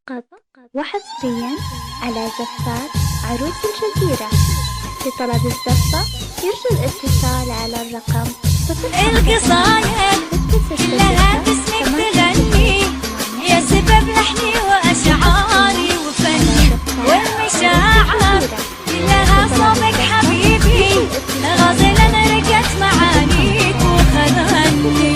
فقط وحصريا على زفات عروس الجزيرة. لطلب الزفة يرجى الاتصال على الرقم القصايد كلها باسمك تغني يا سبب لحني وأشعاري وفني والمشاعر كلها صوبك حبيبي غازلا رقت معانيك وخلاني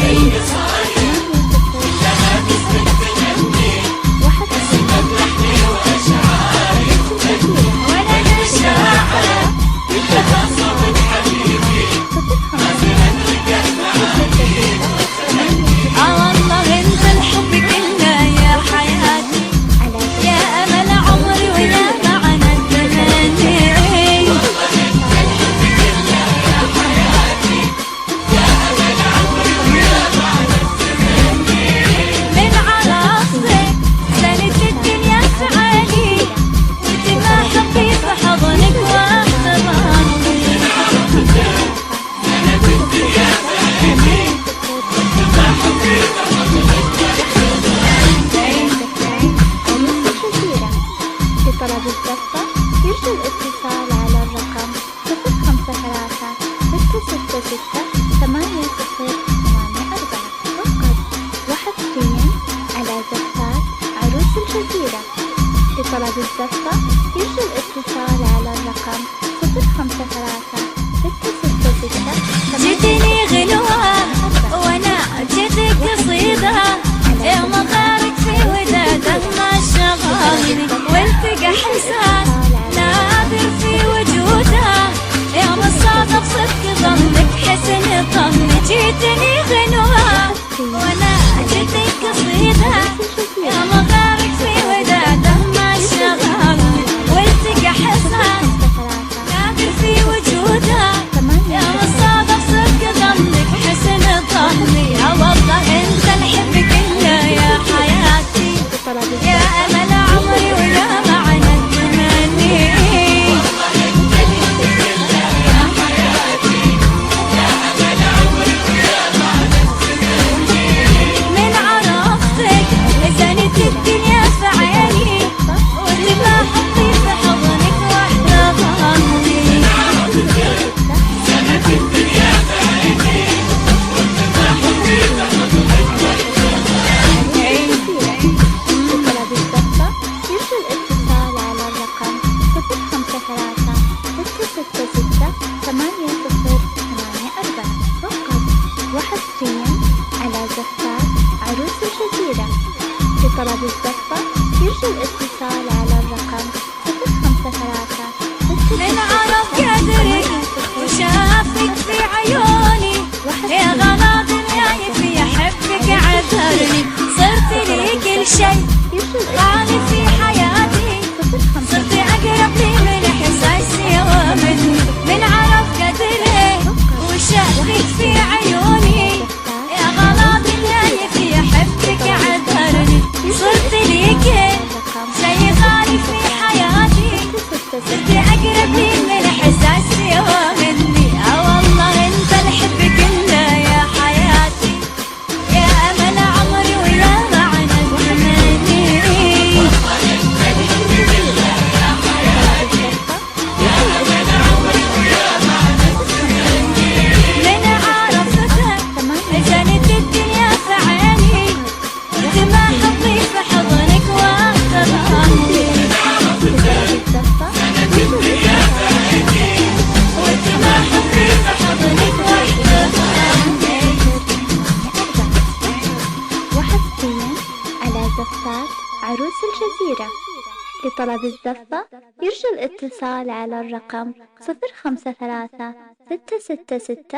طلب الزفة يرجى الاتصال على الرقم 053-666-8084 فقط وحصريا على زفات عروس الجزيرة. لطلب الزفة يرجى الاتصال على الرقم 053-666-8084. جتني غنوة وانا جتك قصيدة يا مطارك في ودادك ما شغالني والتقى حساس نادر في وجوده يا مصادق صدق ظنك حسن ظني. جيتني غنوة وانا جتك قصيدة يا مطارك في وداده ما شغالني والتقى حساس نادر في وجوده يا مصادق صدق ظنك حسن ظني. يا والله انت الحب كله يا حياتي يا امل عمري ويا معنى التمني. من عرفتك زنت الدنيا في عيني واللي ما حطي في حضنك واحتضني. لطلب الزفة يرجى الاتصال على الرقم 053-666-8084 فقط وحصريا على زفات عروس الجزيرة. لطلب الزفة يرجى الاتصال على الرقم 053-666-8084. من عرف قدرك وشافك في عيوني يا غلا دنياي في حبك عذرني صرت لي كل شيء غالي في حياتي صرت أقرب لي من إحساسي ومني. من عرف قدرك وشافك في عيوني يا غلا دنياي في حبك عذرني صرت لي كل شيء غالي في حياتي صرت أقرب لي من إحساسي ومني. والله أنت الحب كله يا حياتي يا أمل عمري ويا معنى التمني. من عرفتك زنت الدنيا في عيني وانت ما حطي في حضنك واحتضني. وحصريا على زفات عروس الجزيرة. لطلب الزفة يرجى الاتصال على الرقم 053-666